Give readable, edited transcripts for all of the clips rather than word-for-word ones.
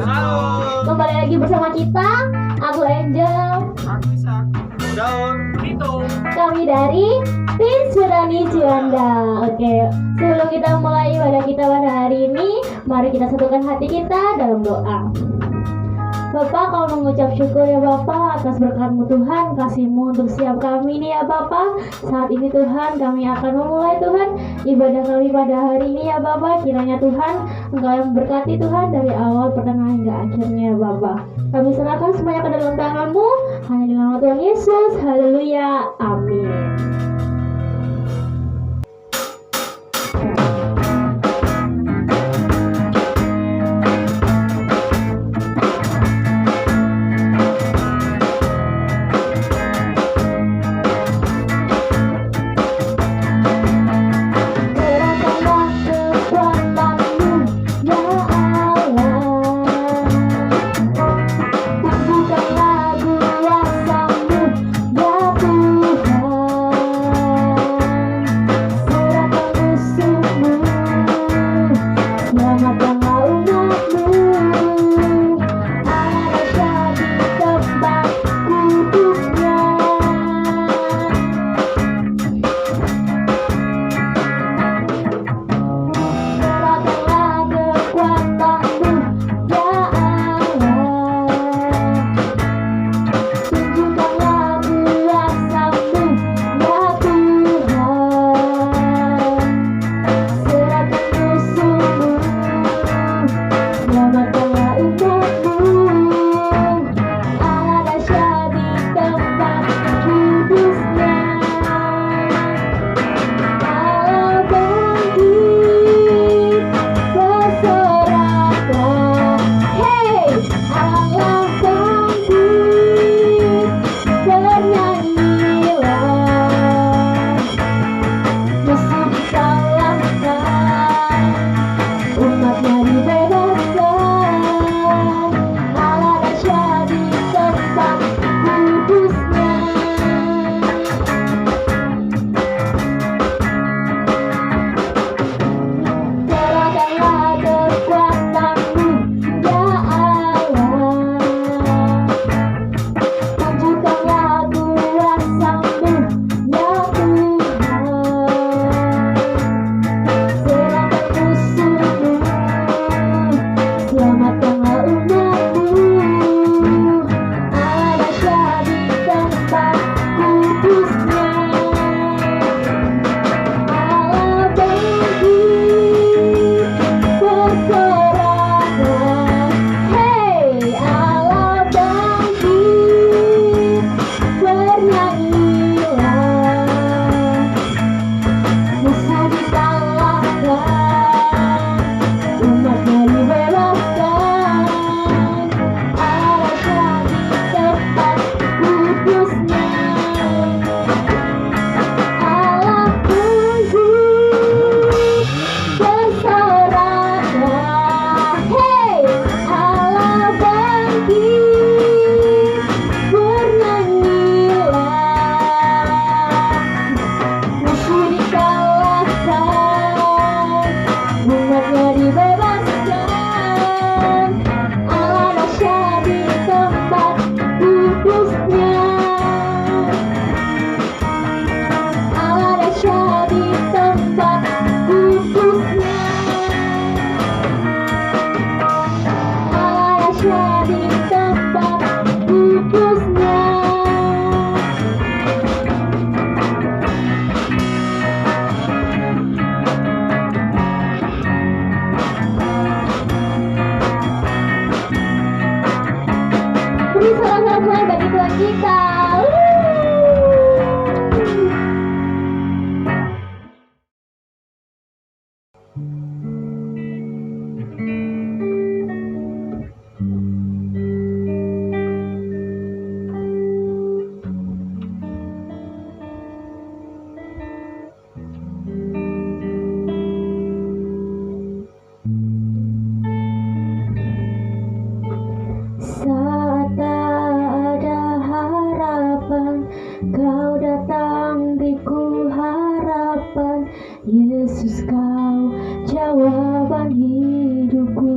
Halo. Kembali lagi bersama kita. Aku Angel. Aku Isak. Daun. Vito. Kami dari Tim Surani Juanda. Oke, sebelum kita mulai ibadah kita pada hari ini, mari kita satukan hati kita dalam doa. Bapak, kau mengucap syukur ya Bapak atas berkat-Mu Tuhan, kasih-Mu untuk setiap kami ini ya Bapak. Saat ini Tuhan kami akan memulai Tuhan ibadah kami pada hari ini ya Bapak. Kiranya Tuhan Engkau yang berkati Tuhan dari awal pertengahan hingga akhirnya ya Bapak. Kami serahkan semuanya ke dalam tangan-Mu, hanya di nama Tuhan Yesus. Haleluya, amin. Yesus kau jawaban hidupku.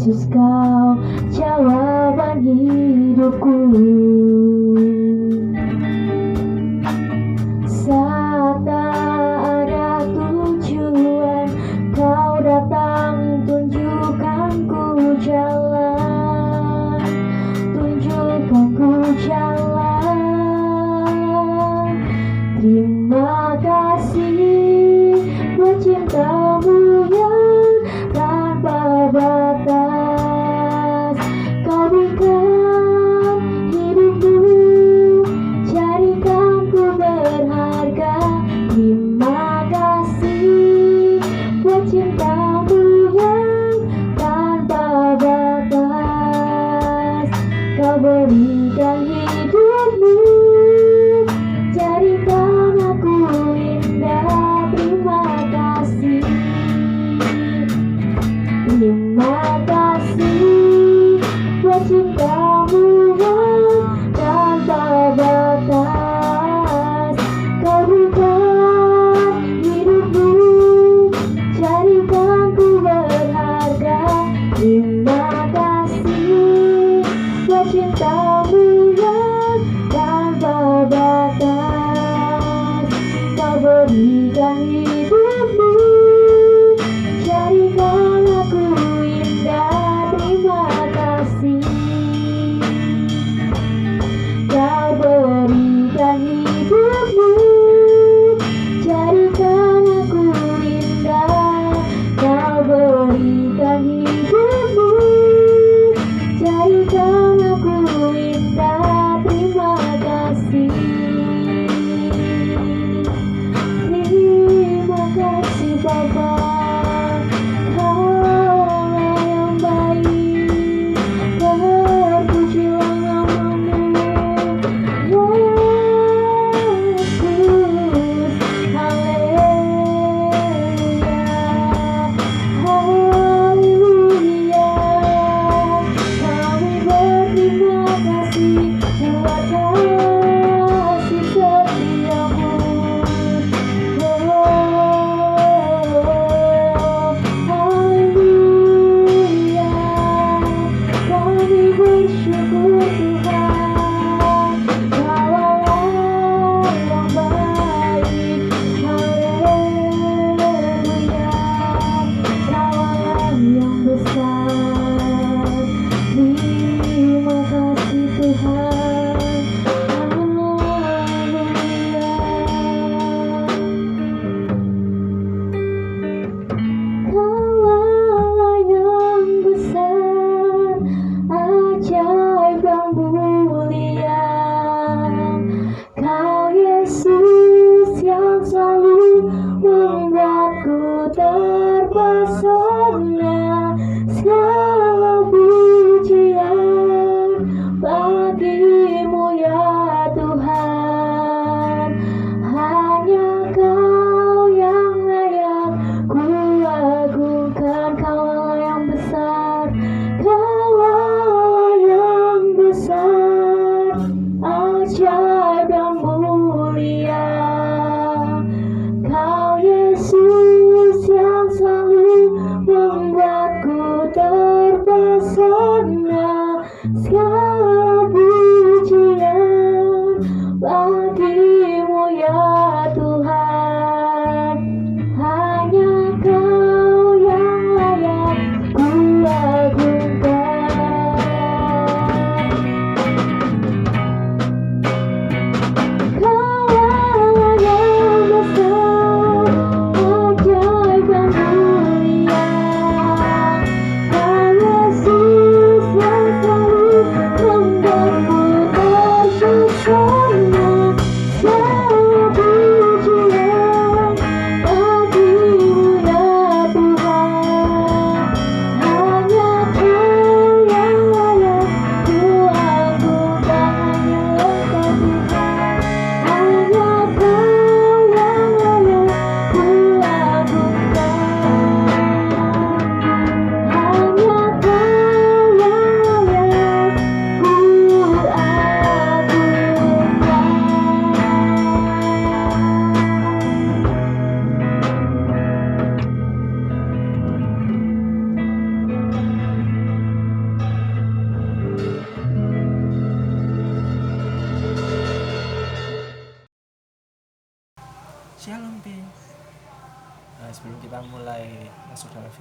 Yesus kau jawaban hidupku. Saat tak ada tujuan, kau datang tunjukkan ku jalan, tunjukkan ku jalan. Terima kasih buat cintamu yang tanpa batas. Kau berikan hidupmu, jadikan ku berharga. Terima kasih buat cintamu yang tanpa batas. Kau berikan hidupmu, jadikan aku indah. Terima kasih. Terima kasih buat cintamu yang tanpa batas. Kau berikan hidupmu, jadikan ku berharga. Terima kasih buat cintamu yang tanpa batas. Kau berikan hidupmu, jadikan aku indah. Terima kasih. Kau berikan hidupmu, jadikan aku indah. Kau berikan hidupmu, jadikan aku indah. Terima kasih. Terima kasih Bapa, Kaulah yang baik. Terpujilah namamu, Yesus. Haleluya, haleluya. Kami berterima kasih buat kasih setiamu. Haleluya, kami bersyukur Tuhan. Kaulah yang baik. Haleluya, Kaulah yang besar. Terima kasih Tuhan. Haleluya. Kaulah yang besar, ajaib yang mulia. Kau Yesus yang selalu membuatku terpesona. Segala pujian bagimu ya Tuhan. Hanya Kau yang layak ku agungkan. Kaulah yang besar, Kaulah yang besar, ajaib yang mulia. Kau Yesus yang selalu membuat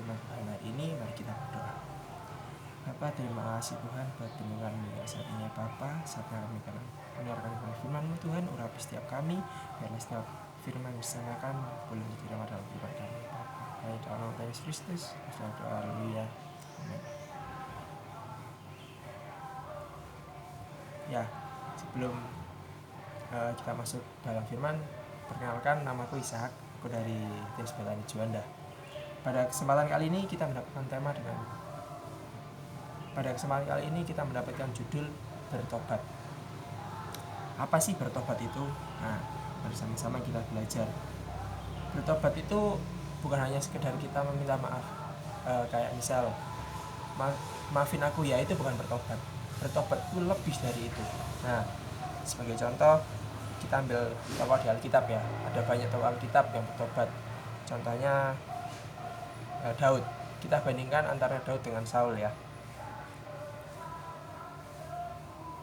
firman Tuhan hari ini. Mari kita berdoa. Bapa, terima kasih Tuhan buat pendengaran yang saat ini Bapa. Saatnya kami akan mendengarkan firman-Mu Tuhan, urapi setiap kami, biarlah setiap firman yang disampaikan boleh diterima dalam kehidupan kami Bapa. Hanya dalam nama Yesus Kristus, kita doa, haleluya, amin. Ya, sebelum kita masuk dalam firman, perkenalkan, namaku Ishak, aku dari tim Betani Juanda. Pada kesempatan kali ini kita mendapatkan judul bertobat. Apa sih bertobat itu? Nah, bersama-sama kita belajar. Bertobat itu bukan hanya sekedar kita meminta maaf, kayak misal maafin aku ya, itu bukan bertobat. Bertobat itu lebih dari itu. Nah, sebagai contoh kita ambil tokoh di Alkitab ya, ada banyak tokoh Alkitab yang bertobat. Contohnya Daud. Kita bandingkan antara Daud dengan Saul ya.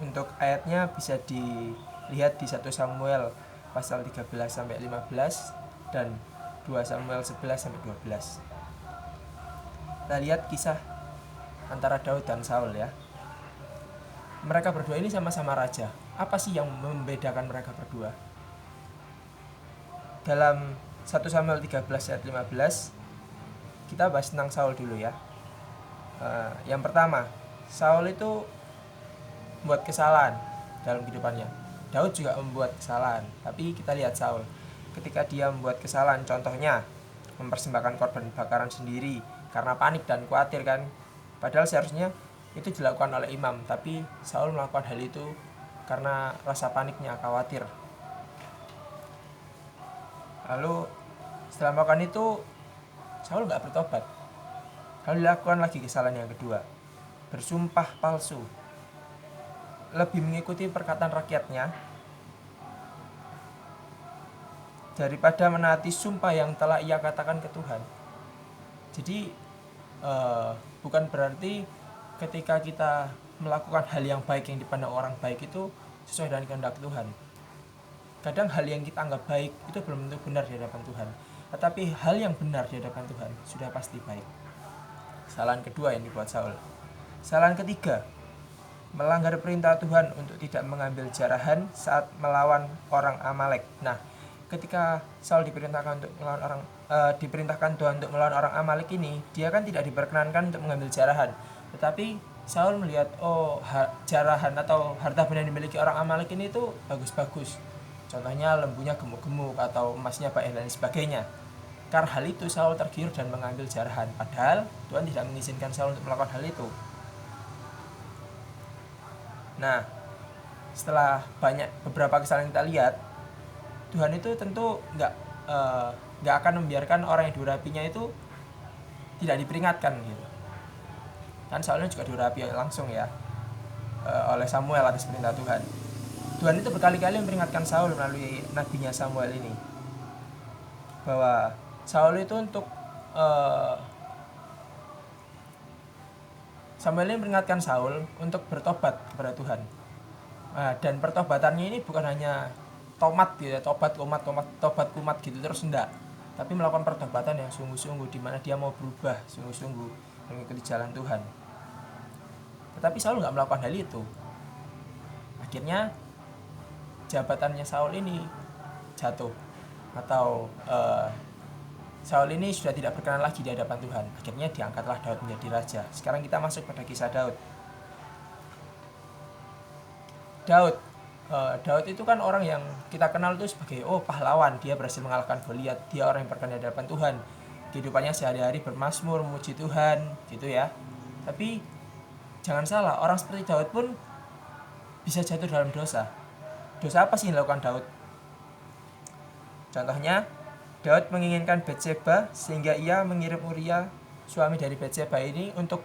Untuk ayatnya bisa dilihat di 1 Samuel pasal 13 sampai 15 dan 2 Samuel 11 sampai 12. Kita lihat kisah antara Daud dan Saul ya. Mereka berdua ini sama-sama raja. Apa sih yang membedakan mereka berdua? Dalam 1 Samuel 13 ayat 15, kita bahas tentang Saul dulu ya. Yang pertama, Saul itu membuat kesalahan dalam kehidupannya. Daud juga membuat kesalahan, tapi kita lihat Saul. Ketika dia membuat kesalahan, contohnya mempersembahkan korban bakaran sendiri karena panik dan khawatir kan. Padahal seharusnya itu dilakukan oleh imam, tapi Saul melakukan hal itu karena rasa paniknya, khawatir. Lalu setelah melakukan itu, Saul gak bertobat. Lalu dilakukan lagi kesalahan yang kedua, bersumpah palsu, lebih mengikuti perkataan rakyatnya daripada menaati sumpah yang telah ia katakan ke Tuhan. Jadi bukan berarti ketika kita melakukan hal yang baik yang dipandang orang baik itu sesuai dengan kehendak Tuhan. Kadang hal yang kita anggap baik itu belum tentu benar di hadapan Tuhan, tetapi hal yang benar di hadapan Tuhan sudah pasti baik. Kesalahan kedua yang dibuat Saul. Kesalahan ketiga, melanggar perintah Tuhan untuk tidak mengambil jarahan saat melawan orang Amalek. Nah, ketika Saul diperintahkan Tuhan untuk melawan orang Amalek ini, dia kan tidak diperkenankan untuk mengambil jarahan. Tetapi Saul melihat jarahan atau harta benda yang dimiliki orang Amalek ini itu bagus-bagus. Contohnya lembunya gemuk-gemuk atau emasnya banyak dan sebagainya. Karena hal itu Saul tergiur dan mengambil jarahan. Padahal Tuhan tidak mengizinkan Saul untuk melakukan hal itu. Nah, setelah beberapa kesalahan kita lihat, Tuhan itu tentu nggak akan membiarkan orang yang diurapinya itu tidak diperingatkan gitu. Kan Saulnya juga diurapi langsung ya oleh Samuel atas perintah Tuhan. Tuhan itu berkali-kali memperingatkan Saul melalui nabinya Samuel ini bahwa Saul itu Samuel ini memperingatkan Saul untuk bertobat kepada Tuhan. Dan pertobatannya ini bukan hanya tobat kumat gitu terus enggak, tapi melakukan pertobatan yang sungguh-sungguh, di mana dia mau berubah sungguh-sungguh mengikuti jalan Tuhan. Tetapi Saul enggak melakukan hal itu. Akhirnya jabatannya Saul ini jatuh, atau Saul ini sudah tidak berkenan lagi di hadapan Tuhan. Akhirnya diangkatlah Daud menjadi raja. Sekarang kita masuk pada kisah Daud. Daud itu kan orang yang kita kenal itu sebagai pahlawan. Dia berhasil mengalahkan Goliat. Dia orang yang berkenan di hadapan Tuhan. Kehidupannya sehari-hari bermazmur, memuji Tuhan, gitu ya. Tapi jangan salah, orang seperti Daud pun bisa jatuh dalam dosa. Dosa apa sih yang dilakukan Daud? Contohnya, Daud menginginkan Batseba sehingga ia mengirim Uria, suami dari Batseba ini, untuk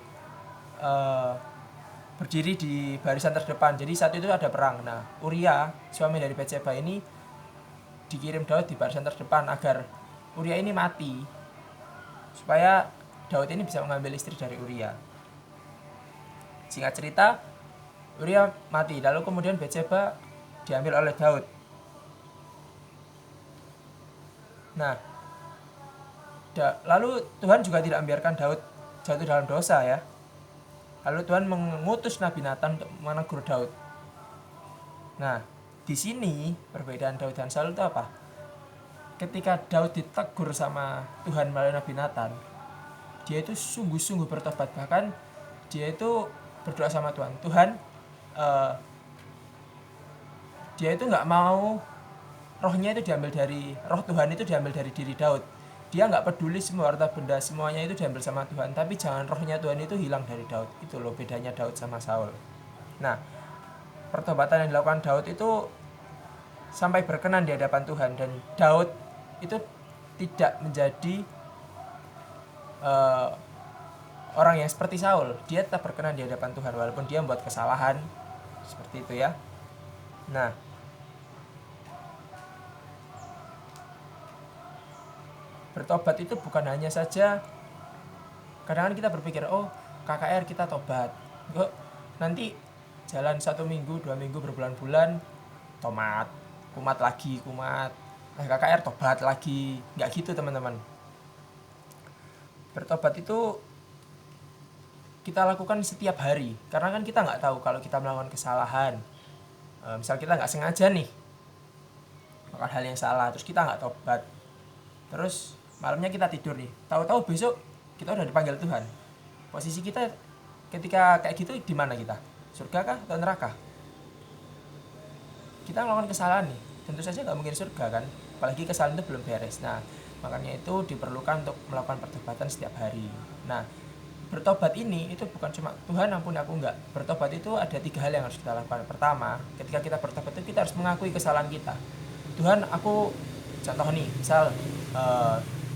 berdiri di barisan terdepan. Jadi saat itu ada perang. Nah, Uria, suami dari Batseba ini, dikirim Daud di barisan terdepan agar Uria ini mati, supaya Daud ini bisa mengambil istri dari Uria. Singkat cerita, Uria mati. Lalu kemudian Batseba diambil oleh Daud. Nah, Lalu Tuhan juga tidak membiarkan Daud jatuh dalam dosa ya. Lalu Tuhan mengutus Nabi Nathan untuk menegur Daud. Nah, di sini perbedaan Daud dan Saul itu apa? Ketika Daud ditegur sama Tuhan melalui Nabi Nathan, dia itu sungguh-sungguh bertobat. Bahkan dia itu berdoa sama Tuhan. Dia itu nggak mau roh Tuhan itu diambil dari diri Daud. Dia nggak peduli semua harta benda semuanya itu diambil sama Tuhan, tapi jangan rohnya Tuhan itu hilang dari Daud. Itu loh bedanya Daud sama Saul. Nah, pertobatan yang dilakukan Daud itu sampai berkenan di hadapan Tuhan, dan Daud itu tidak menjadi orang yang seperti Saul. Dia tetap berkenan di hadapan Tuhan walaupun dia membuat kesalahan seperti itu ya. Nah, bertobat itu bukan hanya saja, kadang-kadang kita berpikir, oh KKR kita tobat, kok nanti jalan 1 minggu, 2 minggu, berbulan-bulan kumat lagi, KKR tobat lagi. Nggak gitu teman-teman. Bertobat itu kita lakukan setiap hari, karena kan kita nggak tahu kalau kita melakukan kesalahan. Misal kita nggak sengaja nih melakukan hal yang salah, terus kita nggak tobat, terus malamnya kita tidur nih, tahu-tahu besok kita udah dipanggil Tuhan. Posisi kita ketika kayak gitu di mana kita? Surga kah atau neraka? Kita melakukan kesalahan nih, tentu saja nggak mungkin surga kan, apalagi kesalahan itu belum beres. Nah, makanya itu diperlukan untuk melakukan pertobatan setiap hari. Nah, bertobat ini itu bukan cuma Tuhan ampuni aku, enggak. Bertobat itu ada 3 hal yang harus kita lakukan. Pertama, ketika kita bertobat itu kita harus mengakui kesalahan kita. Tuhan, aku contoh nih, misal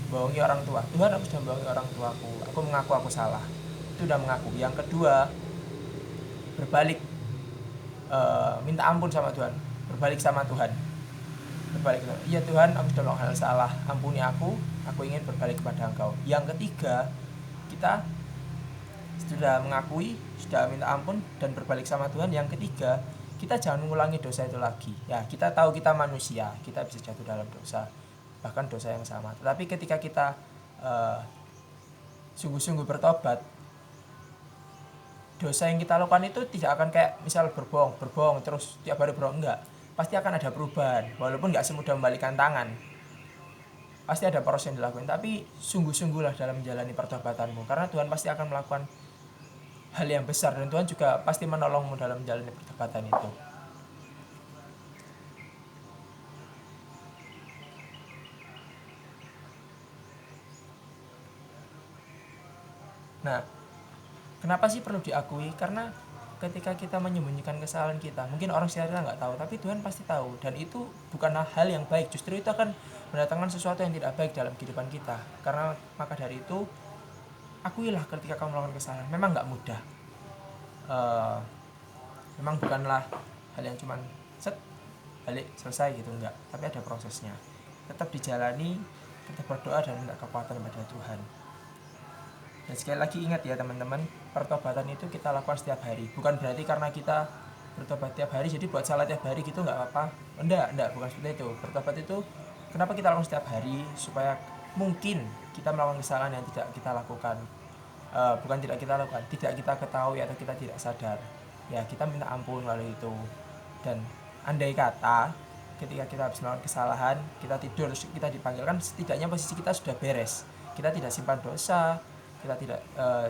bohongi orang tua. Tuhan, aku sudah bohongi orang tuaku. Aku mengaku aku salah. Itu udah mengaku. Yang kedua, berbalik, minta ampun sama Tuhan. Berbalik sama Tuhan. Iya Tuhan, aku sudah melakukan hal salah. Ampuni aku ingin berbalik kepada Engkau. Yang ketiga, kita sudah mengakui, sudah minta ampun dan berbalik sama Tuhan. Yang ketiga, kita jangan mengulangi dosa itu lagi. Ya, kita tahu kita manusia, kita bisa jatuh dalam dosa, bahkan dosa yang sama. Tetapi ketika kita sungguh-sungguh bertobat, dosa yang kita lakukan itu tidak akan kayak misal berbohong terus tiap hari berbohong, enggak. Pasti akan ada perubahan, walaupun enggak semudah membalikan tangan. Pasti ada proses yang dilakukan, tapi sungguh-sungguhlah dalam menjalani pertobatanmu, karena Tuhan pasti akan melakukan hal yang besar, dan Tuhan juga pasti menolongmu dalam menjalani pertobatan itu. Nah, kenapa sih perlu diakui? Karena ketika kita menyembunyikan kesalahan kita, mungkin orang sekitar nggak tahu, tapi Tuhan pasti tahu, dan itu bukanlah hal yang baik. Justru itu akan mendatangkan sesuatu yang tidak baik dalam kehidupan kita. Karena maka dari itu, akuilah ketika kamu melakukan kesalahan. Memang nggak mudah. Memang bukanlah hal yang cuman balik selesai gitu, enggak. Tapi ada prosesnya. Tetap dijalani, tetap berdoa dan minta kekuatan kepada Tuhan. Dan sekali lagi ingat ya teman-teman, pertobatan itu kita lakukan setiap hari. Bukan berarti karena kita bertobat tiap hari jadi buat salah tiap hari gitu nggak apa-apa. Enggak, bukan seperti itu. Bertobat itu kenapa kita lakukan setiap hari? Supaya mungkin kita melakukan kesalahan yang tidak kita lakukan. Bukan tidak kita lakukan, tidak kita ketahui atau kita tidak sadar. Ya, kita minta ampun melalui itu. Dan andai kata ketika kita habis melakukan kesalahan, kita tidur terus kita dipanggil, kan setidaknya posisi kita sudah beres. Kita tidak simpan dosa, kita tidak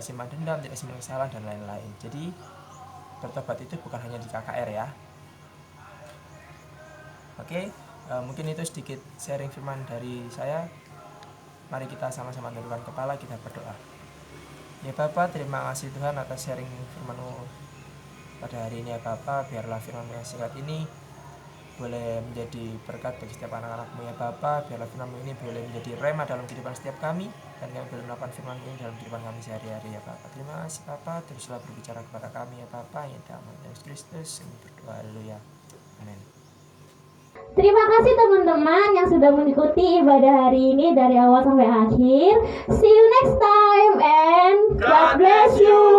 simpan dendam, tidak simpan kesalahan dan lain-lain. Jadi bertobat itu bukan hanya di KKR ya. Oke, mungkin itu sedikit sharing firman dari saya. Mari kita sama-sama tundukkan kepala, kita berdoa. Ya Bapa, terima kasih Tuhan atas sharing firman-Mu pada hari ini ya Bapa. Biarlah firman yang singkat ini boleh menjadi berkat bagi setiap anak-anak-Mu ya Bapa. Biarlah firman-Mu ini boleh menjadi rema dalam kehidupan setiap kami, dan kami boleh melakukan firman ini dalam kehidupan kami sehari-hari ya Bapa. Terima kasih Bapa, teruslah berbicara kepada kami ya Bapa, yang dalam nama Yesus Kristus kami berdoa, haleluya, amin. Terima kasih teman-teman yang sudah mengikuti ibadah hari ini dari awal sampai akhir. See you next time and God bless you.